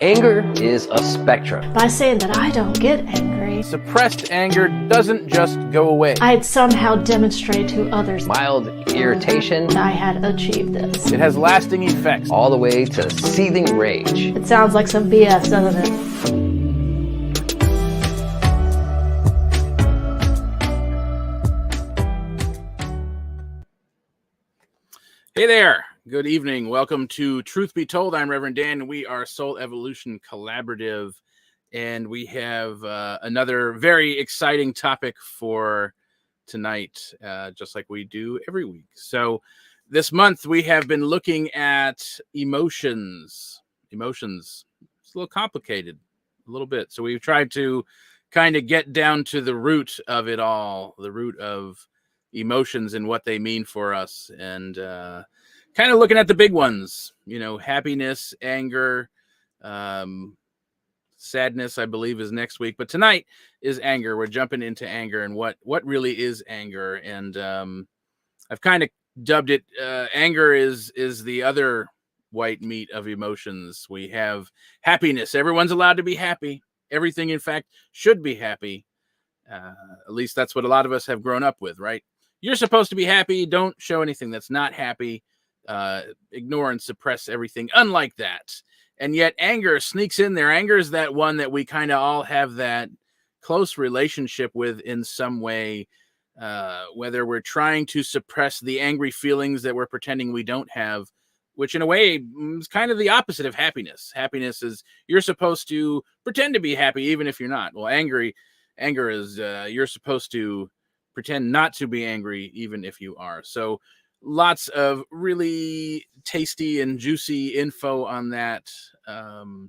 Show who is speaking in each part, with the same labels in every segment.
Speaker 1: Anger is a spectrum.
Speaker 2: By saying that I don't get angry,
Speaker 3: suppressed anger doesn't just go away.
Speaker 2: I'd somehow demonstrate to others
Speaker 1: Mild irritation.
Speaker 2: that I had achieved this.
Speaker 3: It has lasting effects.
Speaker 1: All the way to seething rage.
Speaker 2: It sounds like some BS, doesn't it?
Speaker 3: Hey there. Good evening. Welcome to Truth Be Told. I'm Reverend Dan. We are Soul Evolution Collaborative, and we have another very exciting topic for tonight, just like we do every week. So this month we have been looking at emotions. Emotions. It's a little complicated, a little bit. So we've tried to kind of get down to the root of it all, the root of emotions and what they mean for us, and kind of looking at the big ones, you know, happiness, anger, sadness, I believe is next week. But tonight is anger. We're jumping into anger and what really is anger. And I've kind of dubbed it, anger is the other white meat of emotions. We have happiness. Everyone's allowed to be happy. Everything, in fact, should be happy. At least that's what a lot of us have grown up with, right? You're supposed to be happy. Don't show anything that's not happy. Ignore and suppress everything unlike that. And yet anger sneaks in there. Anger is that one that we kind of all have that close relationship with in some way, whether we're trying to suppress the angry feelings that we're pretending we don't have, which in a way is kind of the opposite of happiness. Happiness is you're supposed to pretend to be happy even if you're not. Well, anger is you're supposed to pretend not to be angry even if you are. So lots of really tasty and juicy info on that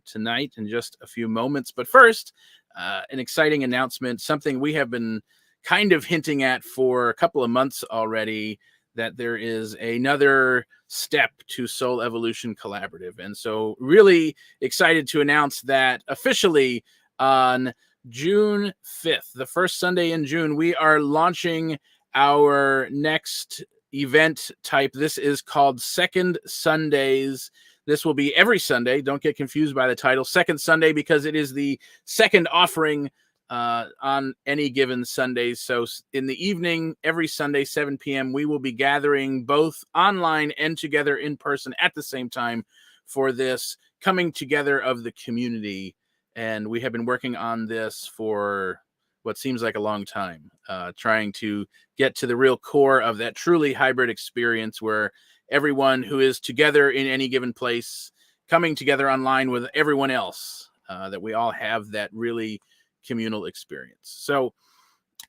Speaker 3: tonight in just a few moments. But first, an exciting announcement, something we have been kind of hinting at for a couple of months already, that there is another step to Soul Evolution Collaborative. And so really excited to announce that officially on June 5th, the first Sunday in June, we are launching our next event type. This is called Second Sundays. This will be every Sunday. Don't get confused by the title. Second Sunday, because it is the second offering on any given Sunday. So in the evening, every Sunday, 7 p.m., we will be gathering both online and together in person at the same time for this coming together of the community. And we have been working on this for what seems like a long time, trying to get to the real core of that truly hybrid experience where everyone who is together in any given place, coming together online with everyone else, that we all have that really communal experience. So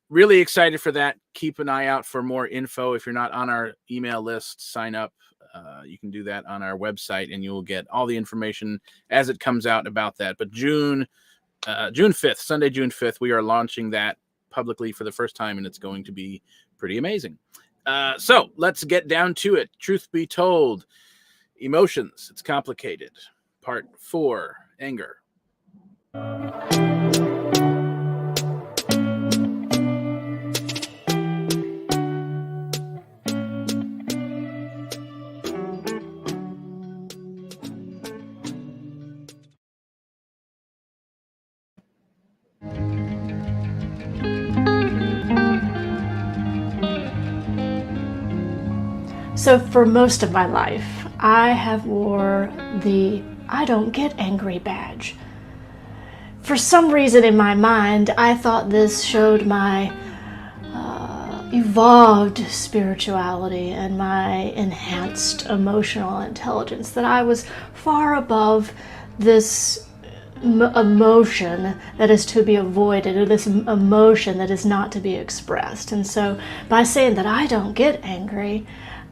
Speaker 3: really excited for that. Keep an eye out for more info. If you're not on our email list, sign up. You can do that on our website and you'll get all the information as it comes out about that. But June 5th, Sunday, June 5th, we are launching that publicly for the first time, and it's going to be pretty amazing. So let's get down to it. Truth be told, emotions, it's complicated. Part 4, anger.
Speaker 2: So for most of my life, I have wore the I don't get angry badge. For some reason in my mind, I thought this showed my evolved spirituality and my enhanced emotional intelligence, that I was far above this emotion that is to be avoided, or this emotion that is not to be expressed. And so by saying that I don't get angry,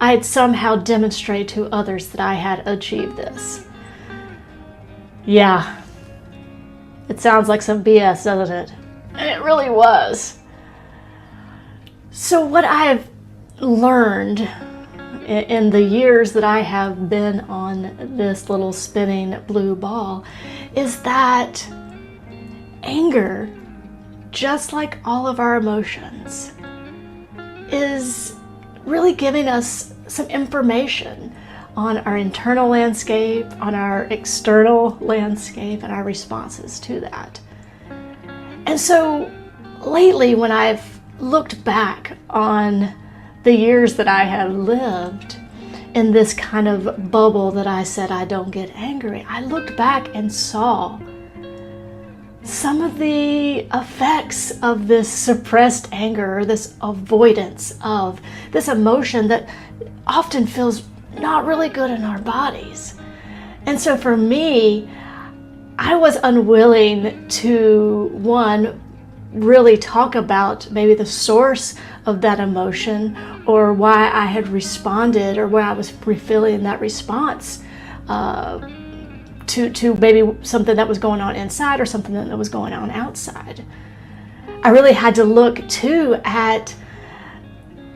Speaker 2: I'd somehow demonstrate to others that I had achieved this. Yeah, it sounds like some BS, doesn't it? And it really was. So what I have learned in the years that I have been on this little spinning blue ball is that anger, just like all of our emotions, is really giving us some information on our internal landscape, on our external landscape, and our responses to that. And so lately, when I've looked back on the years that I have lived in this kind of bubble that I said I don't get angry, I looked back and saw some of the effects of this suppressed anger, or this avoidance of this emotion that often feels not really good in our bodies. And so for me, I was unwilling to, one, really talk about maybe the source of that emotion, or why I had responded, or where I was feeling that response to maybe something that was going on inside or something that was going on outside. I really had to look too at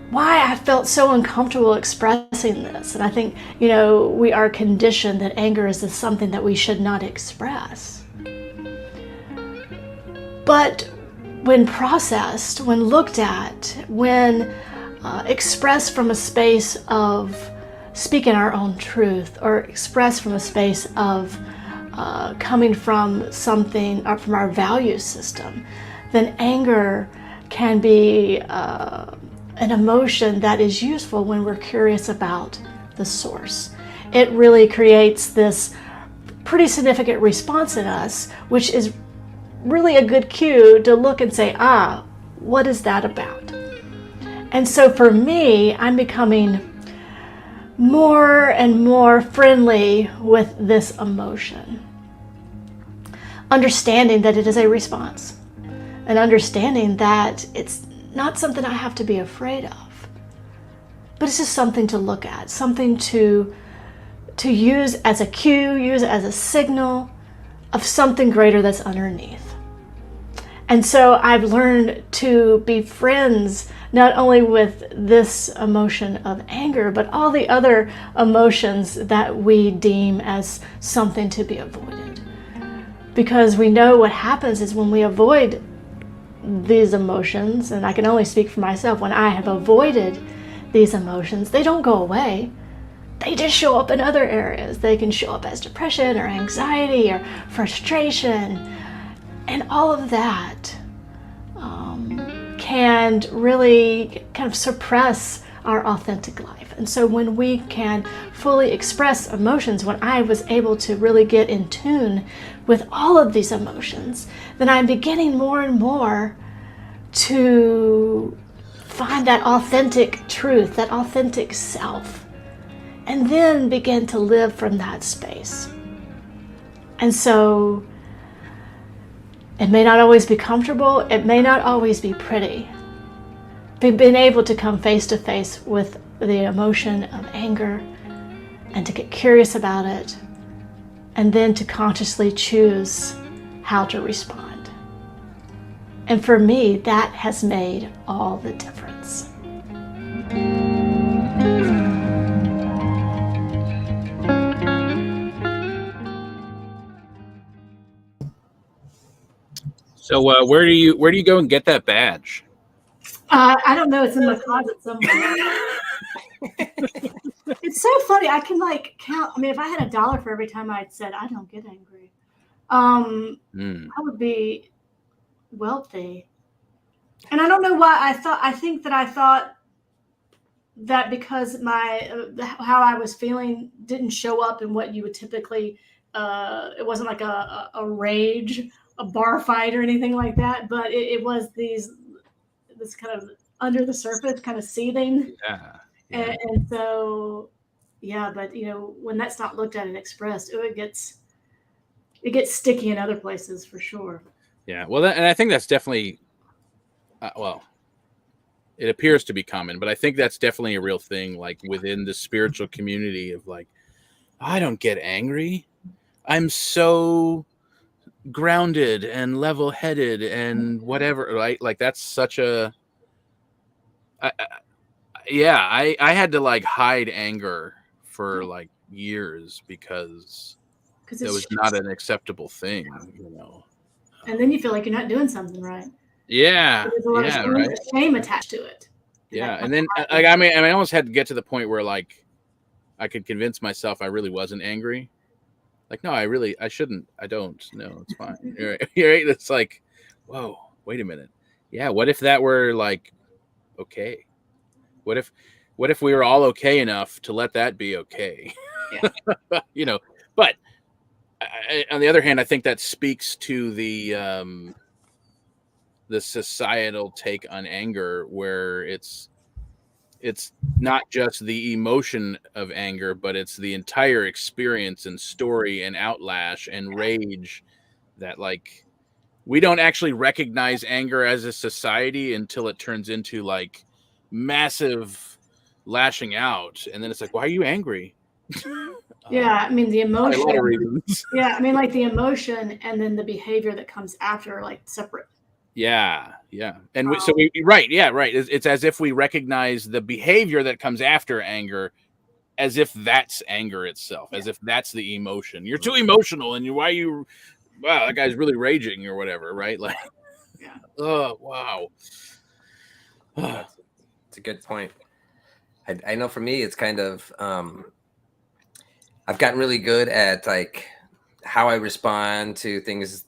Speaker 2: why I felt so uncomfortable expressing this. And I think, we are conditioned that anger is something that we should not express. But when processed, when looked at, when expressed from a space of speaking our own truth, or expressed from a space of coming from something, or from our value system, then anger can be an emotion that is useful when we're curious about the source. It really creates this pretty significant response in us, which is really a good cue to look and say, what is that about? And so for me, I'm becoming more and more friendly with this emotion, understanding that it is a response, and understanding that it's not something I have to be afraid of, but it's just something to look at, something to use as a cue, use as a signal of something greater that's underneath. And so I've learned to be friends not only with this emotion of anger, but all the other emotions that we deem as something to be avoided. Because we know what happens is when we avoid these emotions, and I can only speak for myself, when I have avoided these emotions, they don't go away. They just show up in other areas. They can show up as depression or anxiety or frustration. And all of that can really kind of suppress our authentic life. And so when we can fully express emotions, when I was able to really get in tune with all of these emotions, then I'm beginning more and more to find that authentic truth, that authentic self, and then begin to live from that space. And so it may not always be comfortable, it may not always be pretty. But being able to come face to face with the emotion of anger and to get curious about it, and then to consciously choose how to respond. And for me, that has made all the difference.
Speaker 3: So where do you go and get that badge?
Speaker 2: I don't know. It's in my closet somewhere. It's so funny. I can count. I mean, if I had $1 for every time I'd said I don't get angry, I would be wealthy. And I don't know why I think that I thought that because how I was feeling didn't show up in what you would typically. It wasn't like a rage, a bar fight, or anything like that. But it was this kind of under the surface, kind of seething.
Speaker 3: Yeah.
Speaker 2: And so, yeah, but when that's not looked at and expressed, it gets sticky in other places for sure.
Speaker 3: Yeah. Well, and I think that's definitely, it appears to be common, but I think that's definitely a real thing, like within the spiritual community of I don't get angry. I'm so grounded and level-headed and whatever, right? Like that's such a, I had to hide anger for years because it was not an acceptable thing,
Speaker 2: And then you feel like you're not doing something right.
Speaker 3: Yeah.
Speaker 2: There's a lot of shame attached to it.
Speaker 3: Yeah. And then I almost had to get to the point where I could convince myself I really wasn't angry. Like, no, I shouldn't. I don't. No, it's fine. Right? It's like, whoa, wait a minute. Yeah, what if that were like okay? What if we were all okay enough to let that be okay?
Speaker 2: Yeah.
Speaker 3: But on the other hand, I think that speaks to the societal take on anger, where it's not just the emotion of anger, but it's the entire experience and story and outlash and rage that, like, we don't actually recognize anger as a society until it turns into like massive lashing out, and then it's like, why are you angry?
Speaker 2: Yeah, I mean the
Speaker 3: A lot of
Speaker 2: emotion.
Speaker 3: reasons.
Speaker 2: Yeah, I mean like the emotion and then the behavior that comes after are like separate.
Speaker 3: Yeah, and we right, yeah, right. It's as if we recognize the behavior that comes after anger as if that's anger itself, as if that's the emotion. You're too emotional, and wow, that guy's really raging or whatever, right? Like,
Speaker 2: Yeah.
Speaker 3: oh wow.
Speaker 4: That's a good point. I know for me, it's kind of I've gotten really good at like how I respond to things,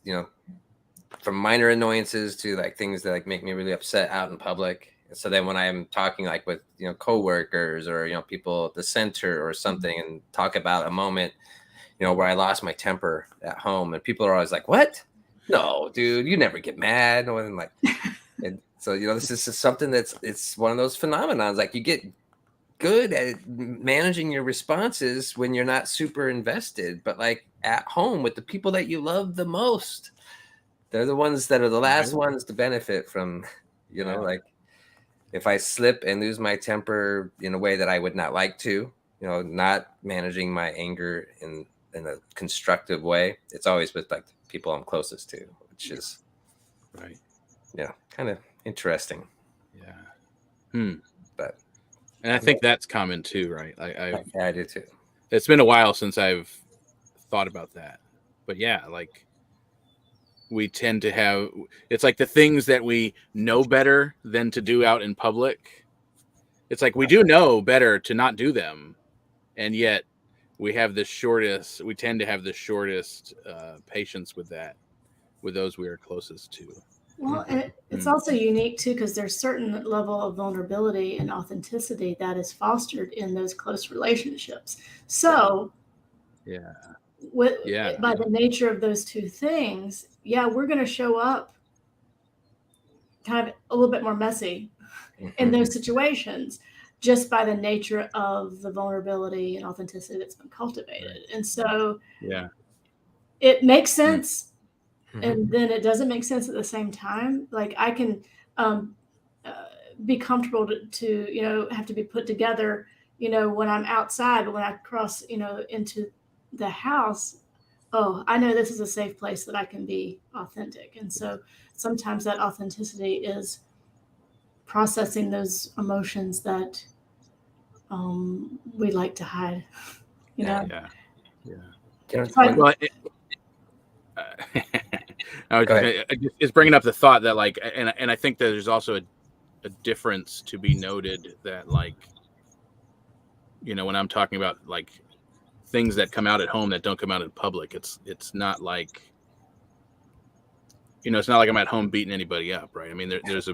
Speaker 4: from minor annoyances to like things that like make me really upset out in public. So then when I'm talking like with coworkers or people at the center or something and talk about a moment where I lost my temper at home, and people are always like, "What? No, dude, you never get mad." And like, and so this is just something it's one of those phenomenons. Like you get good at managing your responses when you're not super invested, but like at home with the people that you love the most, they're the ones that are the last ones to benefit from, like if I slip and lose my temper in a way that I would not like to, not managing my anger in a constructive way. It's always with like the people I'm closest to, which is
Speaker 3: right.
Speaker 4: Kind of interesting.
Speaker 3: Yeah.
Speaker 4: But
Speaker 3: and I think that's common too, right?
Speaker 4: I do too.
Speaker 3: It's been a while since I've thought about that, but yeah, like we tend to have, it's like the things that we know better than to do out in public. It's like we do know better to not do them, and yet we tend to have the shortest patience with those we are closest to.
Speaker 2: Well, and it's also unique too because there's certain level of vulnerability and authenticity that is fostered in those close relationships. So, by the nature of those two things, we're going to show up kind of a little bit more messy in those situations, just by the nature of the vulnerability and authenticity that's been cultivated. And so, it makes sense. And then it doesn't make sense at the same time. Like I can be comfortable to have to be put together, when I'm outside, but when I cross, into the house, I know this is a safe place that I can be authentic. And so sometimes that authenticity is processing those emotions that we like to hide,
Speaker 3: Well, it's bringing up the thought that like, and I think that there's also a difference to be noted that like, when I'm talking about like things that come out at home that don't come out in public, it's not like, it's not like I'm at home beating anybody up, right? I mean, there's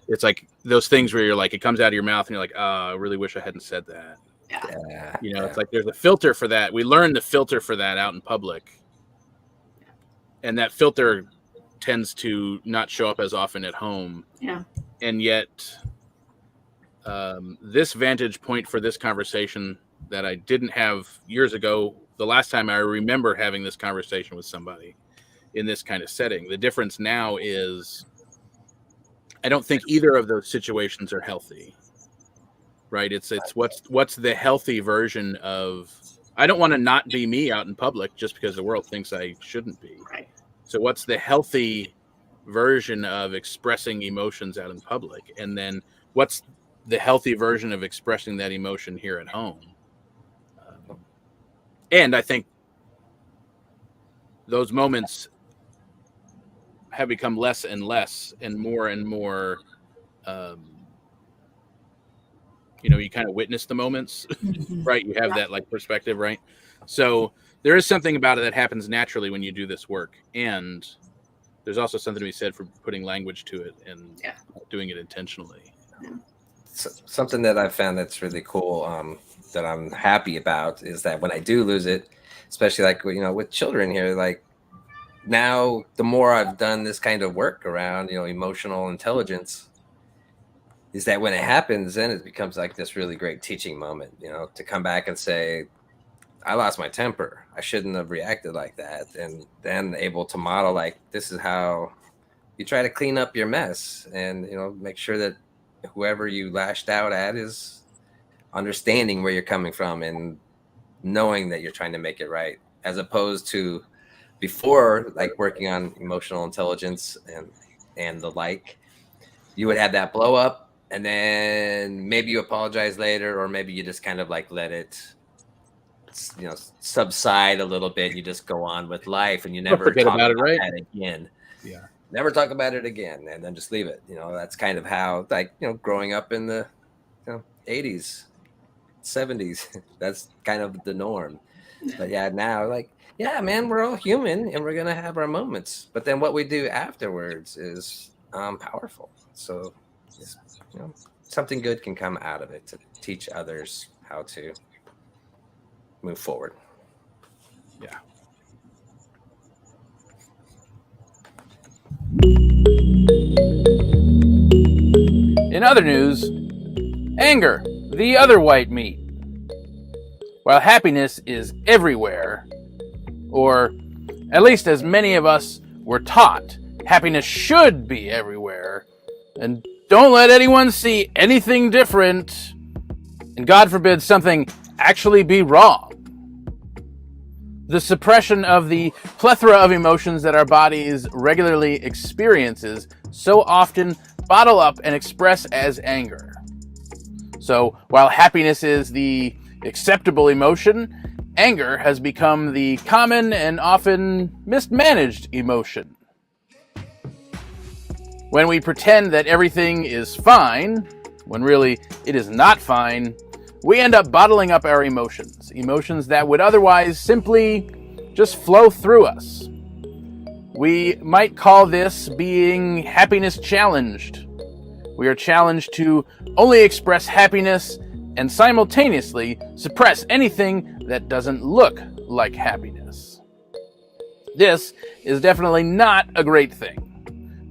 Speaker 3: it's like those things where you're like, it comes out of your mouth and you're like, oh, I really wish I hadn't said that. It's like there's a filter for that. We learn the filter for that out in public. And that filter tends to not show up as often at home.
Speaker 2: Yeah.
Speaker 3: And yet, this vantage point for this conversation that I didn't have years ago, the last time I remember having this conversation with somebody in this kind of setting, the difference now is I don't think either of those situations are healthy, right? It's what's the healthy version of, I don't want to not be me out in public just because the world thinks I shouldn't be.
Speaker 2: Right.
Speaker 3: So what's the healthy version of expressing emotions out in public? And then what's the healthy version of expressing that emotion here at home? And I think those moments have become less and less and more you kind of witness the moments, right? You have that like perspective, right? So there is something about it that happens naturally when you do this work, and there's also something to be said for putting language to it and doing it intentionally.
Speaker 4: Something that I've found that's really cool, that I'm happy about, is that when I do lose it, especially like with children here, like now the more I've done this kind of work around emotional intelligence, is that when it happens, then it becomes like this really great teaching moment, to come back and say, I lost my temper, I shouldn't have reacted like that, and then able to model like, this is how you try to clean up your mess, and make sure that whoever you lashed out at is understanding where you're coming from and knowing that you're trying to make it right, as opposed to before, like working on emotional intelligence and the like, you would have that blow up, and then maybe you apologize later, or maybe you just kind of like let it subside a little bit. You just go on with life, and you never
Speaker 3: Forget
Speaker 4: talk
Speaker 3: about it, right?
Speaker 4: that again.
Speaker 3: Yeah.
Speaker 4: Never talk about it again, and then just leave it. That's kind of how, like, growing up in the 80s, 70s, that's kind of the norm. But yeah, now, like, yeah, man, we're all human and we're gonna have our moments, but then what we do afterwards is powerful. So something good can come out of it to teach others how to move forward.
Speaker 3: Yeah. In other news, anger, the other white meat. While happiness is everywhere, or at least as many of us were taught, happiness should be everywhere, and don't let anyone see anything different, and God forbid something actually be wrong. The suppression of the plethora of emotions that our bodies regularly experiences so often bottle up and express as anger. So while happiness is the acceptable emotion, anger has become the common and often mismanaged emotion. When we pretend that everything is fine, when really it is not fine, we end up bottling up our emotions that would otherwise simply just flow through us. We might call this being happiness challenged. We are challenged to only express happiness and simultaneously suppress anything that doesn't look like happiness. This is definitely not a great thing.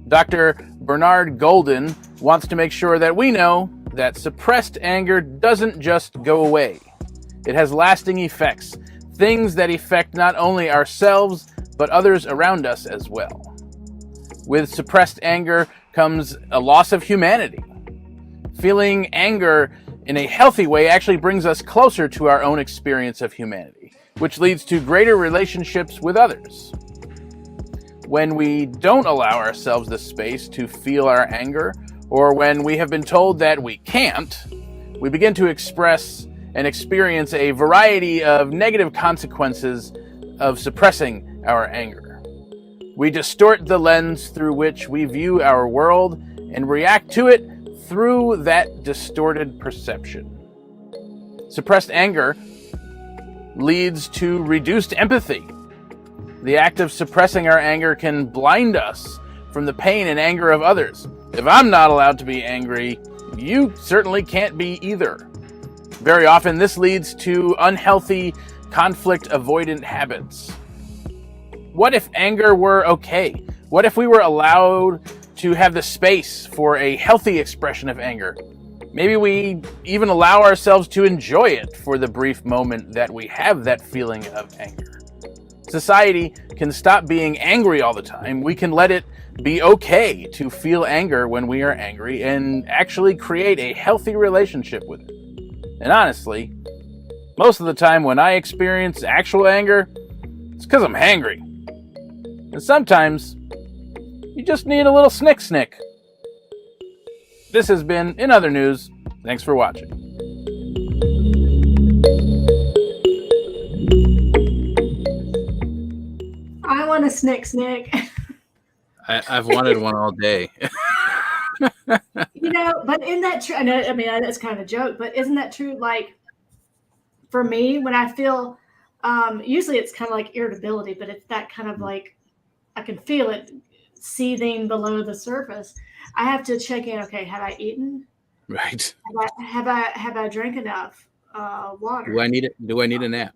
Speaker 3: Dr. Bernard Golden wants to make sure that we know that suppressed anger doesn't just go away. It has lasting effects, things that affect not only ourselves, but others around us as well. With suppressed anger comes a loss of humanity. Feeling anger in a healthy way actually brings us closer to our own experience of humanity, which leads to greater relationships with others. When we don't allow ourselves the space to feel our anger, or when we have been told that we can't, we begin to express and experience a variety of negative consequences of suppressing our anger. We distort the lens through which we view our world and react to it through that distorted perception. Suppressed anger leads to reduced empathy. The act of suppressing our anger can blind us from the pain and anger of others. If I'm not allowed to be angry, you certainly can't be either. Very often, this leads to unhealthy, conflict-avoidant habits. What if anger were okay? What if we were allowed to have the space for a healthy expression of anger? Maybe we even allow ourselves to enjoy it for the brief moment that we have that feeling of anger. Society can stop being angry all the time. We can let it be okay to feel anger when we are angry and actually create a healthy relationship with it. And honestly, most of the time when I experience actual anger, it's because I'm hangry. And sometimes, you just need a little snick. This has been In Other News. Thanks for watching.
Speaker 2: I want a snick.
Speaker 3: I've wanted one all day.
Speaker 2: You But isn't that true? I mean, that's kind of a joke, but isn't that true? Like for me, when I feel, usually it's kind of like irritability, but it's that kind of like, I can feel it seething below the surface. I have to check in. Okay, have I eaten?
Speaker 3: Right.
Speaker 2: Have I drank enough water?
Speaker 3: Do I need a nap?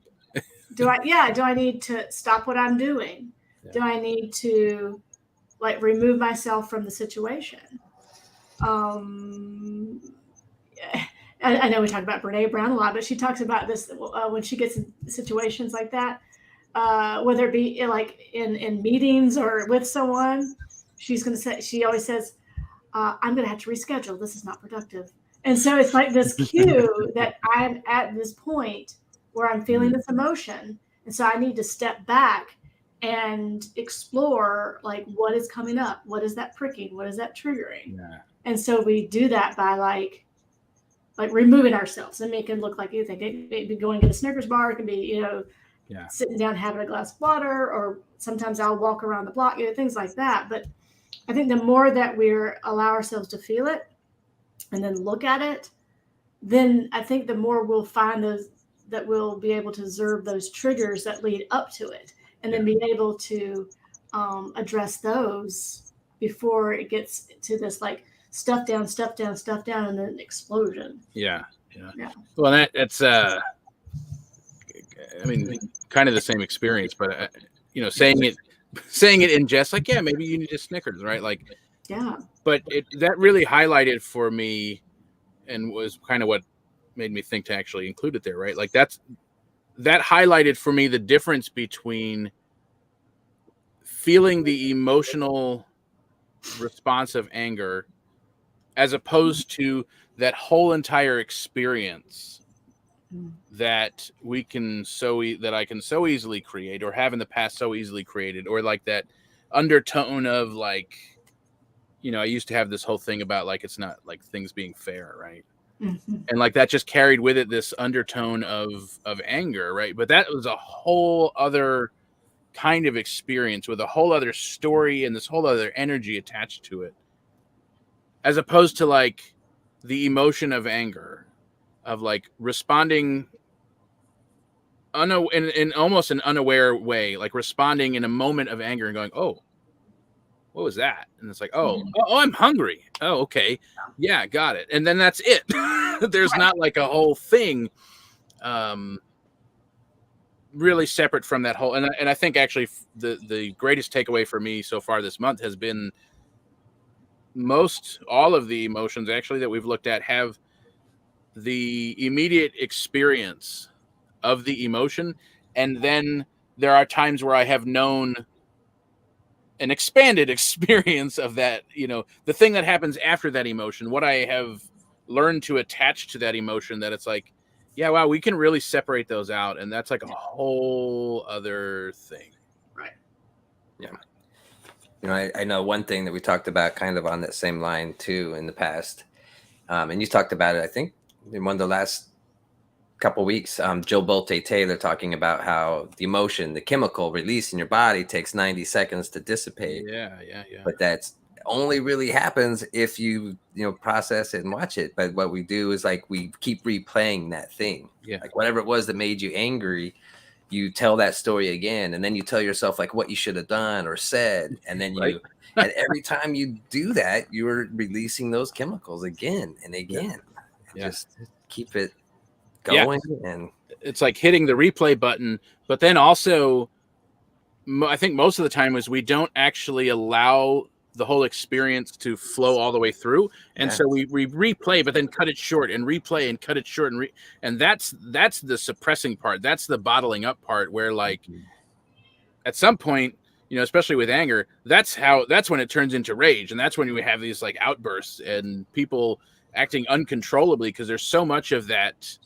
Speaker 2: Do I need to stop what I'm doing?
Speaker 3: Yeah.
Speaker 2: Do I need to like remove myself from the situation? I know we talk about Brene Brown a lot, but she talks about this when she gets in situations like that, whether it be like in meetings or with someone. She always says, I'm going to have to reschedule. This is not productive. And so it's like this cue that I'm at this point where I'm feeling this emotion. And so I need to step back and explore like what is coming up? What is that pricking? What is that triggering?
Speaker 3: Yeah.
Speaker 2: And so we do that by like removing ourselves, and make it look like anything. It may be going to a Snickers bar. It can be, sitting down, having a glass of water, or sometimes I'll walk around the block, things like that. But I think the more that we allow ourselves to feel it and then look at it, then I think the more we'll find that we'll be able to observe those triggers that lead up to it, and then be able to address those before it gets to this like stuff down, and then explosion.
Speaker 3: Yeah. Well, that's I mean, kind of the same experience, but saying it in jest, like, yeah, maybe you need a Snickers, right? Like,
Speaker 2: yeah.
Speaker 3: But that really highlighted for me, and was kind of what made me think to actually include it there, right? Like that highlighted for me the difference between feeling the emotional response of anger as opposed to that whole entire experience that I can so easily create, or have in the past so easily created, or like that undertone of like, I used to have this whole thing about like, it's not like things being fair, right?
Speaker 2: Mm-hmm.
Speaker 3: And like that just carried with it this undertone of anger, right? But that was a whole other kind of experience with a whole other story and this whole other energy attached to it, as opposed to like the emotion of anger, of like responding in almost an unaware way, like responding in a moment of anger and going, oh, what was that? And it's like, oh, I'm hungry. Oh, okay. Yeah, got it. And then that's it. There's not like a whole thing really separate from that whole. And I think actually the greatest takeaway for me so far this month has been all of the emotions actually that we've looked at have the immediate experience of the emotion. And then there are times where I have known an expanded experience of that, the thing that happens after that emotion, what I have learned to attach to that emotion, that it's like, yeah, wow, we can really separate those out. And that's like a whole other thing.
Speaker 2: Right.
Speaker 4: Yeah. I know one thing that we talked about kind of on that same line too in the past. And you talked about it, I think, in one of the last couple of weeks, Jill Bolte Taylor talking about how the emotion, the chemical release in your body takes 90 seconds to dissipate.
Speaker 3: Yeah.
Speaker 4: But that's only really happens if you process it and watch it. But what we do is like we keep replaying that thing.
Speaker 3: Yeah.
Speaker 4: Like whatever it was that made you angry, you tell that story again, and then you tell yourself like what you should have done or said, and then you and every time you do that, you're releasing those chemicals again and again.
Speaker 3: Yeah.
Speaker 4: Just keep it going. And
Speaker 3: it's like hitting the replay button, but then also I think most of the time is we don't actually allow the whole experience to flow all the way through, and so we replay but then cut it short, and replay and cut it short, and that's the suppressing part. That's the bottling up part, where like at some point, especially with anger, that's when it turns into rage, and that's when we have these like outbursts and people acting uncontrollably because there's so much of that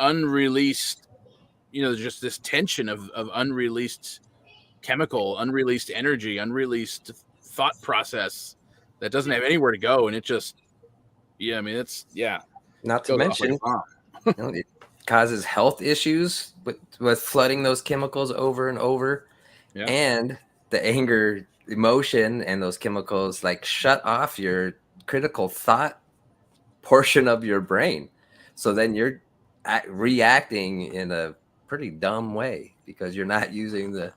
Speaker 3: unreleased, just this tension of unreleased chemical, unreleased energy, unreleased thought process that doesn't have anywhere to go. And it just,
Speaker 4: not to mention, it causes health issues with flooding those chemicals over and over. Yeah. And the anger emotion and those chemicals like shut off your critical thought portion of your brain. So then you're reacting in a pretty dumb way because you're not using the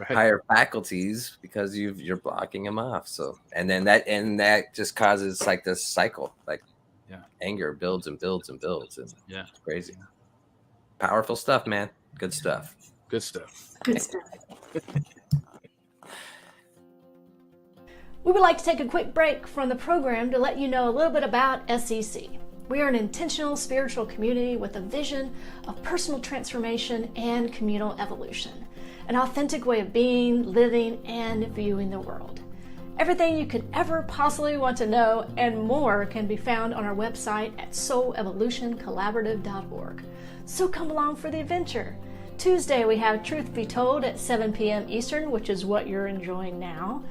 Speaker 4: higher faculties because you're blocking them off. So and that just causes like this cycle, like anger builds and builds and builds, and it's crazy. Powerful stuff, man. Good stuff.
Speaker 2: Good stuff. We would like to take a quick break from the program to let you know a little bit about SEC. We are an intentional spiritual community with a vision of personal transformation and communal evolution, an authentic way of being, living, and viewing the world. Everything you could ever possibly want to know and more can be found on our website at soulevolutioncollaborative.org. So come along for the adventure. Tuesday we have Truth Be Told at 7 p.m. Eastern, which is what you're enjoying now.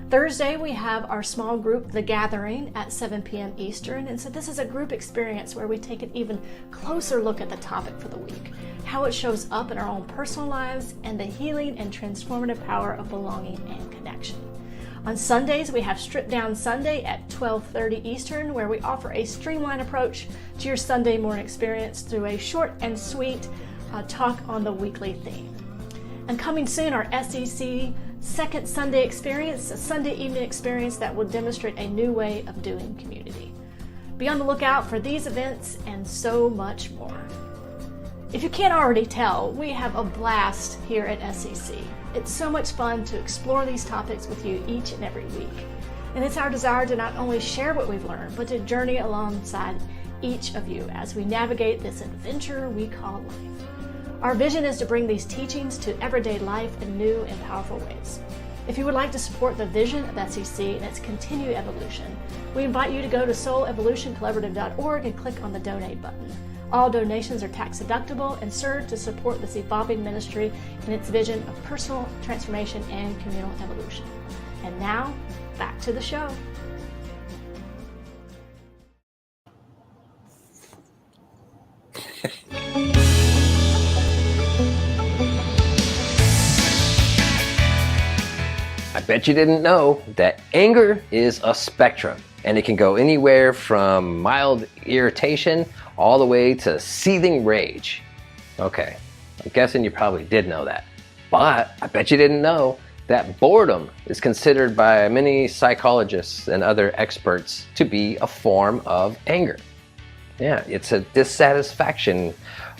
Speaker 2: Thursday we have our small group, The Gathering, at 7 p.m. Eastern. And so this is a group experience where we take an even closer look at the topic for the week, how it shows up in our own personal lives, and the healing and transformative power of belonging and connection. On Sundays, we have Strip Down Sunday at 12:30 Eastern, where we offer a streamlined approach to your Sunday morning experience through a short and sweet talk on the weekly theme. And coming soon, our SEC Second Sunday Experience, a Sunday evening experience that will demonstrate a new way of doing community. Be on the lookout for these events and so much more. If you can't already tell, we have a blast here at SEC. It's so much fun to explore these topics with you each and every week. And it's our desire to not only share what we've learned, but to journey alongside each of you as we navigate this adventure we call life. Our vision is to bring these teachings to everyday life in new and powerful ways. If you would like to support the vision of SEC and its continued evolution, we invite you to go to soulevolutioncollaborative.org and click on the donate button. All donations are tax deductible and serve to support this evolving ministry and its vision of personal transformation and communal evolution. And now, back to the show.
Speaker 1: I bet you didn't know that anger is a spectrum, and it can go anywhere from mild irritation all the way to seething rage. Okay, I'm guessing you probably did know that. But I bet you didn't know that boredom is considered by many psychologists and other experts to be a form of anger. Yeah, it's a dissatisfaction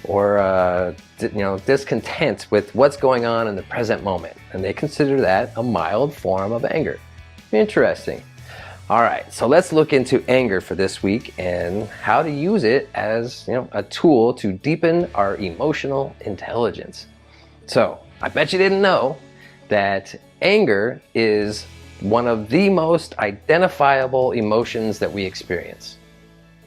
Speaker 1: or discontent with what's going on in the present moment, and they consider that a mild form of anger. Interesting. All right, so let's look into anger for this week and how to use it as a tool to deepen our emotional intelligence. So I bet you didn't know that anger is one of the most identifiable emotions that we experience.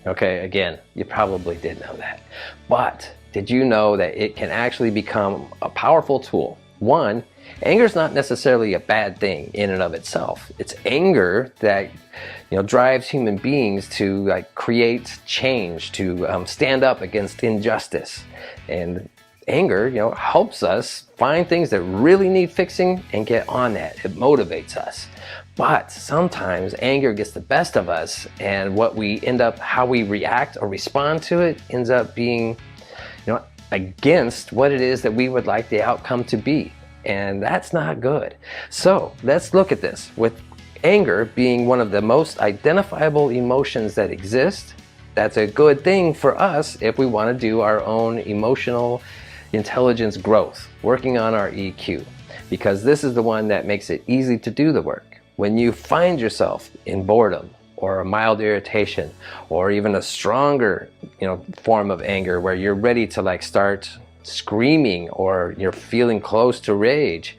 Speaker 1: Okay, again, you probably did know that. But did you know that it can actually become a powerful tool? One, anger is not necessarily a bad thing in and of itself. It's anger that drives human beings to create change, to stand up against injustice. And anger, helps us find things that really need fixing and get on that. It motivates us. But sometimes anger gets the best of us, and how we react or respond to it ends up being, against what it is that we would like the outcome to be. And that's not good. So let's look at this. With anger being one of the most identifiable emotions that exist, that's a good thing for us if we want to do our own emotional intelligence growth, working on our EQ, because this is the one that makes it easy to do the work. When you find yourself in boredom or a mild irritation or even a stronger form of anger where you're ready to start screaming or you're feeling close to rage,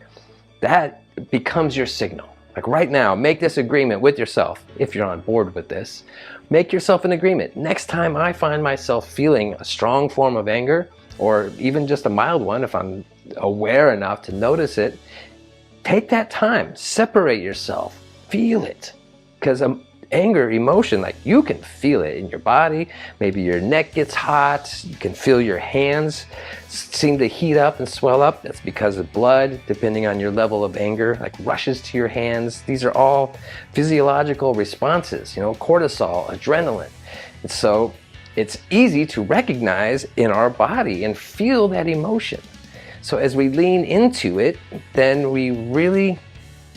Speaker 1: that becomes your signal. Right now, make this agreement with yourself. If you're on board with this, make yourself an agreement. Next time I find myself feeling a strong form of anger, or even just a mild one, if I'm aware enough to notice it, take that time, separate yourself, feel it. Because anger emotion, you can feel it in your body. Maybe your neck gets hot, you can feel your hands seem to heat up and swell up. That's because of blood, depending on your level of anger, rushes to your hands. These are all physiological responses, cortisol, adrenaline. So it's easy to recognize in our body and feel that emotion. So as we lean into it, then we really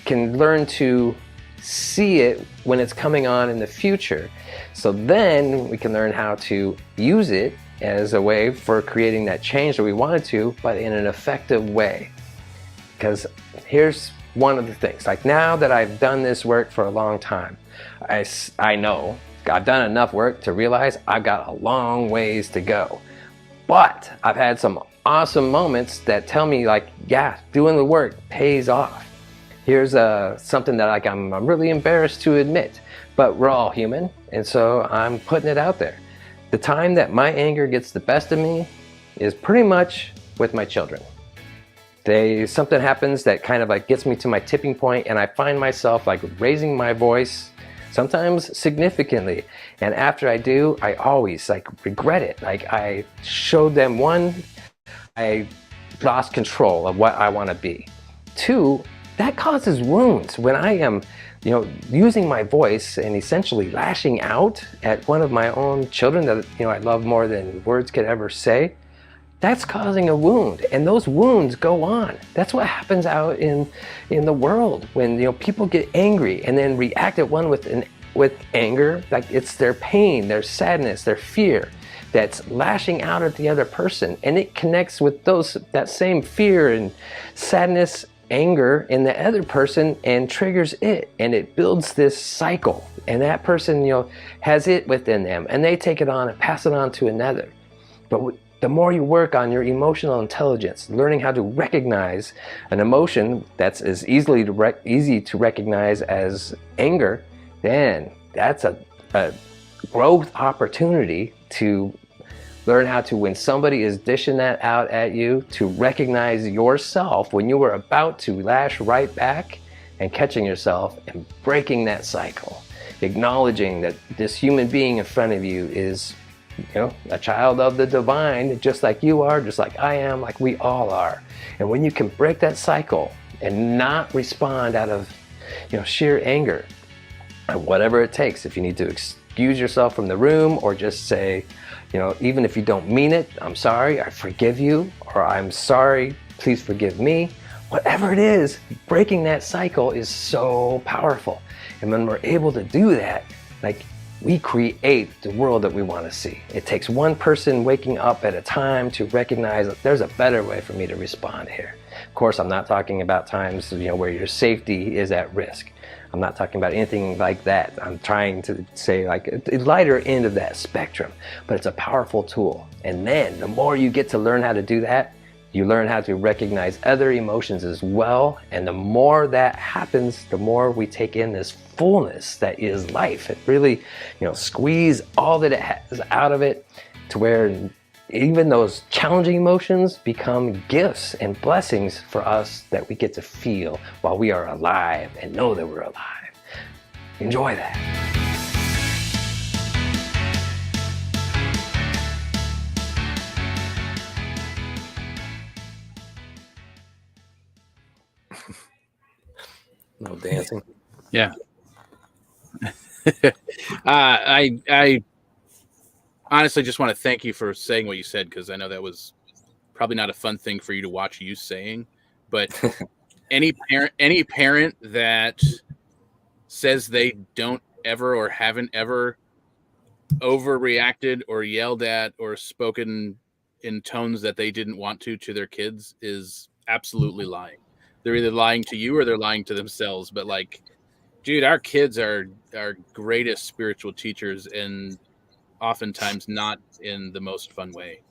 Speaker 1: can learn to see it when it's coming on in the future. So then we can learn how to use it as a way for creating that change that we wanted to, but in an effective way. Because here's one of the things, like now that I've done this work for a long time, I know I've done enough work to realize I've got a long ways to go. But I've had some awesome moments that tell me, like, yeah, doing the work pays off. Here's something that, like, I'm really embarrassed to admit, but we're all human, and so I'm putting it out there. The time that my anger gets the best of me is pretty much with my children. Something happens that kind of like gets me to my tipping point, and I find myself like raising my voice, sometimes significantly. And after I do, I always like regret it. Like I showed them, one, I lost control of what I want to be. Two, that causes wounds. When I am, using my voice and essentially lashing out at one of my own children that, I love more than words could ever say, that's causing a wound, and those wounds go on. That's what happens out in the world when people get angry and then react at one with anger, like it's their pain, their sadness, their fear that's lashing out at the other person, and it connects with that same fear and sadness, anger in the other person, and triggers it, and it builds this cycle, and that person has it within them, and they take it on and pass it on to another. But the more you work on your emotional intelligence, learning how to recognize an emotion that's as easy to recognize as anger, then that's a growth opportunity to learn how to, when somebody is dishing that out at you, to recognize yourself when you were about to lash right back, and catching yourself and breaking that cycle. Acknowledging that this human being in front of you is a child of the divine, just like you are, just like I am, like we all are. And when you can break that cycle and not respond out of sheer anger, whatever it takes, if you need to excuse yourself from the room, or just say, even if you don't mean it, I'm sorry, I forgive you, or I'm sorry, please forgive me, whatever it is, breaking that cycle is so powerful. And when we're able to do that, like, we create the world that we want to see. It takes one person waking up at a time to recognize that there's a better way for me to respond here. Of course, I'm not talking about times where your safety is at risk. I'm not talking about anything like that. I'm trying to say like a lighter end of that spectrum, but it's a powerful tool. And then the more you get to learn how to do that, you learn how to recognize other emotions as well. And the more that happens, the more we take in this fullness that is life. It really, squeeze all that it has out of it, to where even those challenging emotions become gifts and blessings for us that we get to feel while we are alive and know that we're alive. Enjoy that.
Speaker 4: No dancing.
Speaker 3: Yeah. I honestly just want to thank you for saying what you said, because I know that was probably not a fun thing for you to watch you saying, but any parent that says they don't ever or haven't ever overreacted or yelled at or spoken in tones that they didn't want to their kids is absolutely lying. They're either lying to you or they're lying to themselves. But like, dude, our kids are our greatest spiritual teachers, and oftentimes not in the most fun way.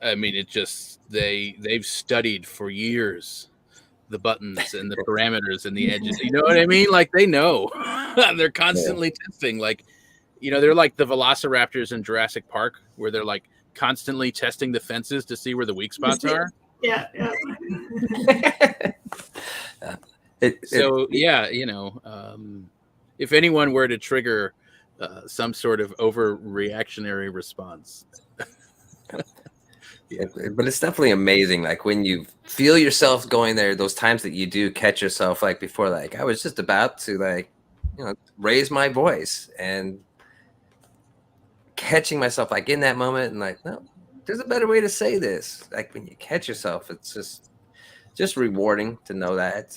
Speaker 3: I mean, it just they've studied for years the buttons and the parameters and the edges. You know what I mean? Like, they know. They're constantly testing. Like, they're like the velociraptors in Jurassic Park, where they're like constantly testing the fences to see where the weak spots are.
Speaker 2: Yeah.
Speaker 3: If anyone were to trigger some sort of overreactionary response.
Speaker 4: Yeah. But it's definitely amazing, like when you feel yourself going there, those times that you do catch yourself, like before, like I was just about to raise my voice, and catching myself like in that moment and like, no, there's a better way to say this. Like when you catch yourself, it's just rewarding to know that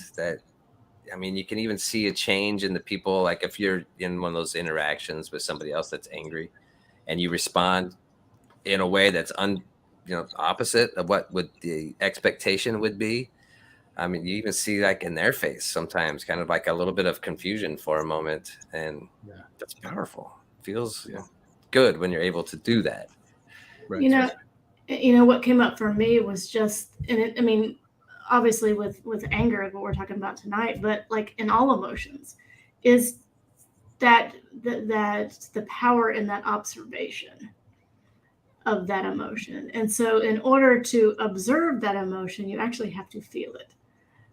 Speaker 4: I mean, you can even see a change in the people. Like if you're in one of those interactions with somebody else that's angry and you respond in a way that's opposite of what would the expectation would be. I mean, you even see like in their face sometimes kind of like a little bit of confusion for a moment. And that's powerful. Feels good when you're able to do that.
Speaker 3: Right.
Speaker 2: You know what came up for me was just, I mean, obviously with anger, what we're talking about tonight, but like in all emotions, is that the power in that observation of that emotion. And so in order to observe that emotion, you actually have to feel it.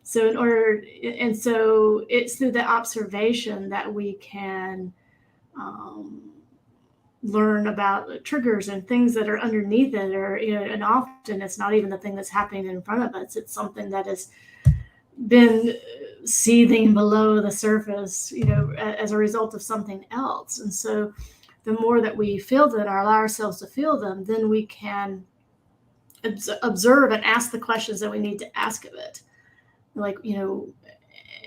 Speaker 2: So so it's through the observation that we can learn about triggers and things that are underneath it, or and often it's not even the thing that's happening in front of us. It's something that has been seething below the surface, as a result of something else. And so the more that we feel them or allow ourselves to feel them, then we can observe and ask the questions that we need to ask of it. Like,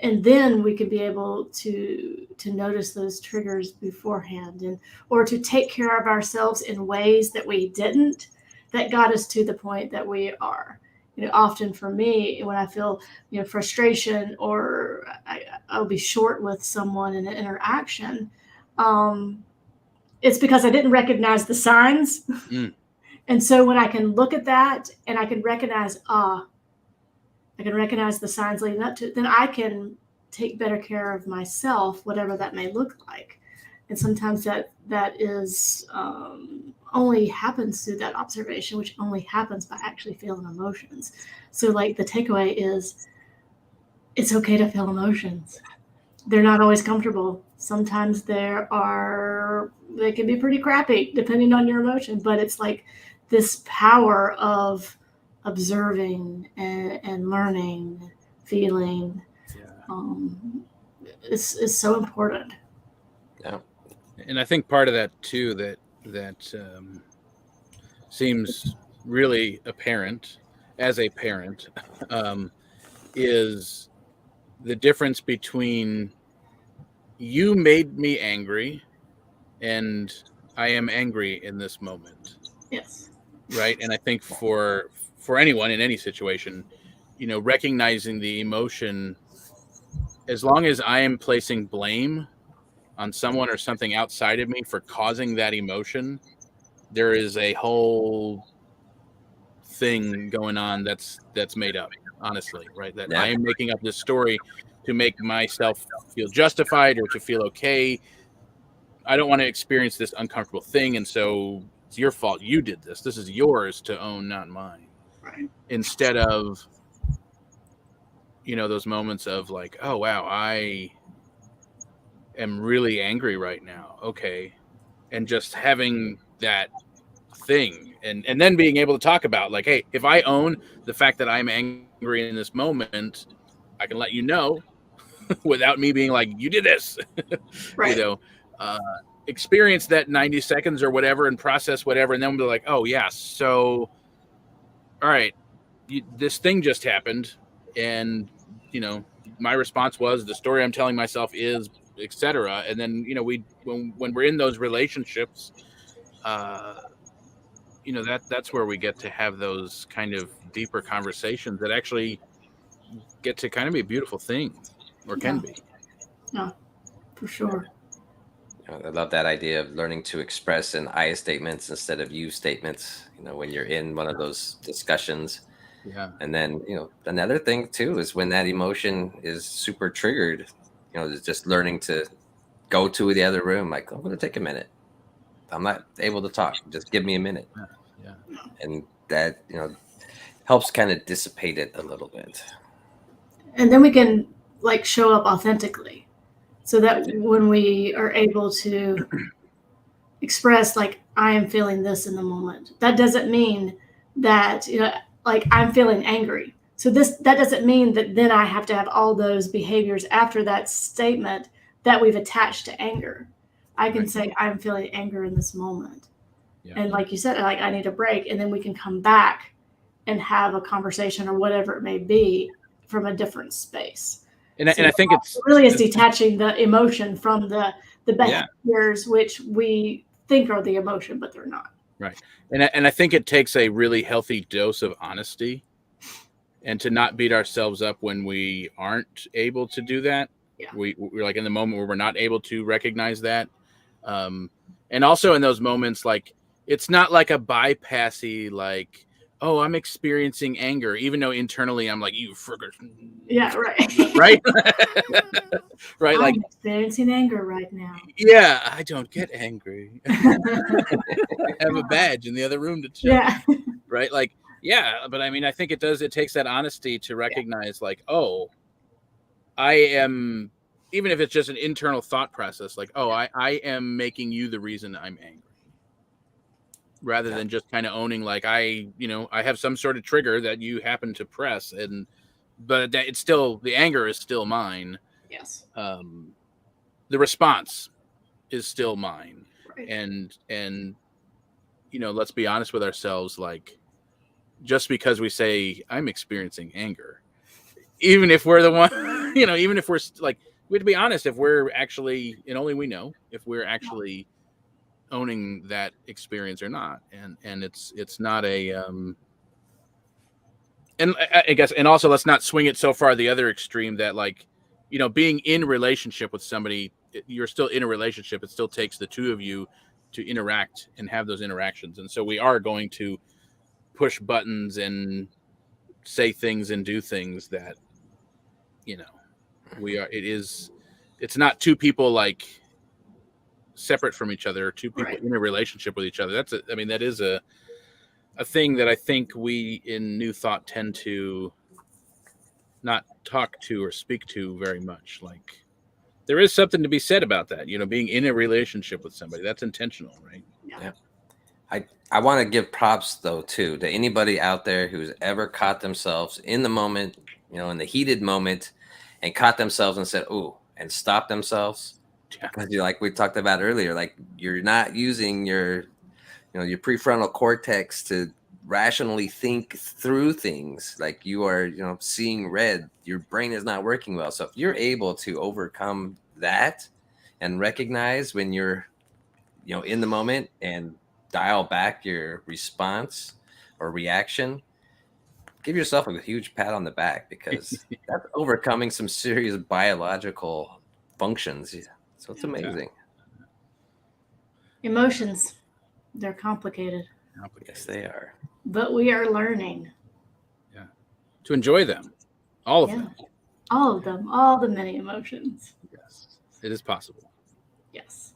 Speaker 2: and then we can be able to notice those triggers beforehand, or to take care of ourselves in ways that we didn't, that got us to the point that we are. Often for me, when I feel frustration, or I'll be short with someone in an interaction, it's because I didn't recognize the signs. And so when I can look at that and I can recognize the signs leading up to it, then I can take better care of myself, whatever that may look like. And sometimes that is only happens through that observation, which only happens by actually feeling emotions. So like the takeaway is, it's okay to feel emotions. They're not always comfortable. Sometimes they can be pretty crappy depending on your emotion, but it's like this power of observing and learning, feeling, is so important.
Speaker 4: Yeah.
Speaker 3: And I think part of that too, that seems really apparent as a parent, is the difference between you made me angry and I am angry in this moment.
Speaker 2: Yes.
Speaker 3: Right. And I think for anyone in any situation, recognizing the emotion, as long as I am placing blame on someone or something outside of me for causing that emotion, there is a whole thing going on that's made up, honestly, right? That I am making up this story to make myself feel justified or to feel okay. I don't want to experience this uncomfortable thing, and so it's your fault. You did this. This is yours to own, not mine.
Speaker 2: Right.
Speaker 3: Instead of, those moments of like, oh, wow, I am really angry right now. Okay. And just having that thing and then being able to talk about like, hey, if I own the fact that I'm angry in this moment, I can let you know without me being like, you did this.
Speaker 2: Right.
Speaker 3: Experience that 90 seconds or whatever and process whatever, and then we'll be like, oh yeah, so all right, this thing just happened, and my response was the story I'm telling myself is, etc. And then when we're in those relationships, that's where we get to have those kind of deeper conversations that actually get to kind of be a beautiful thing, or can be.
Speaker 2: Yeah, for sure.
Speaker 4: I love that idea of learning to express in I statements instead of you statements, when you're in one of those discussions.
Speaker 3: Yeah.
Speaker 4: And then, another thing too is when that emotion is super triggered, just learning to go to the other room. Like, I'm going to take a minute. I'm not able to talk. Just give me a minute.
Speaker 3: Yeah.
Speaker 4: And that, helps kind of dissipate it a little bit.
Speaker 2: And then we can like show up authentically, so that when we are able to express like, I am feeling this in the moment, that doesn't mean that, like I'm feeling angry. So that doesn't mean that then I have to have all those behaviors after that statement that we've attached to anger. I can say I'm feeling anger in this moment.
Speaker 3: Yeah.
Speaker 2: And like you said, like, I need a break, and then we can come back and have a conversation or whatever it may be from a different space.
Speaker 3: And I think it's
Speaker 2: really is detaching the emotion from the
Speaker 3: Yeah.
Speaker 2: behaviors which we think are the emotion, but they're not.
Speaker 3: right. And I think it takes a really healthy dose of honesty, and to not beat ourselves up when we aren't able to do that.
Speaker 2: Yeah.
Speaker 3: We're like in the moment where we're not able to recognize that. And also in those moments, like, it's not like a bypassy, like, oh, I'm experiencing anger, even though internally I'm like, you friggers.
Speaker 2: Yeah, right.
Speaker 3: Right. Right. Like,
Speaker 2: I'm experiencing anger right now.
Speaker 3: yeah, I don't get angry. I have a badge in the other room to show.
Speaker 2: Yeah.
Speaker 3: Right. Like, yeah, but I mean, I think it takes that honesty to recognize, like, oh, I am, even if it's just an internal thought process, like, oh, I am making you the reason I'm angry. Rather than just kind of owning, like, I have some sort of trigger that you happen to press, but it's still, the anger is still mine.
Speaker 2: Yes.
Speaker 3: The response is still mine.
Speaker 2: Right.
Speaker 3: And let's be honest with ourselves, like, just because we say I'm experiencing anger, even if we're the one, even if we're like, we have to be honest if we're actually, and only we know if we're actually owning that experience or not. And it's not a and I guess, and also let's not swing it so far the other extreme that, like, being in relationship with somebody, you're still in a relationship, it still takes the two of you to interact and have those interactions. And so we are going to push buttons and say things and do things that it's not two people, like, separate from each other, or two people in a relationship with each other. That is a thing that I think we in New Thought tend to not talk to or speak to very much. Like, there is something to be said about that, being in a relationship with somebody that's intentional, right?
Speaker 4: Yeah. I want to give props, though, too, to anybody out there who's ever caught themselves in the moment, in the heated moment, and caught themselves and said, "Ooh," and stopped themselves. Because like we talked about earlier, like, you're not using your prefrontal cortex to rationally think through things. Like, you are, seeing red. Your brain is not working well. So if you're able to overcome that and recognize when you're, in the moment, and dial back your response or reaction, give yourself a huge pat on the back, because that's overcoming some serious biological functions. So it's amazing.
Speaker 2: Emotions, they're complicated.
Speaker 4: Yes, they are.
Speaker 2: But we are learning.
Speaker 3: Yeah. To enjoy them. All of them.
Speaker 2: All of them. All the many emotions.
Speaker 3: Yes. It is possible.
Speaker 2: Yes.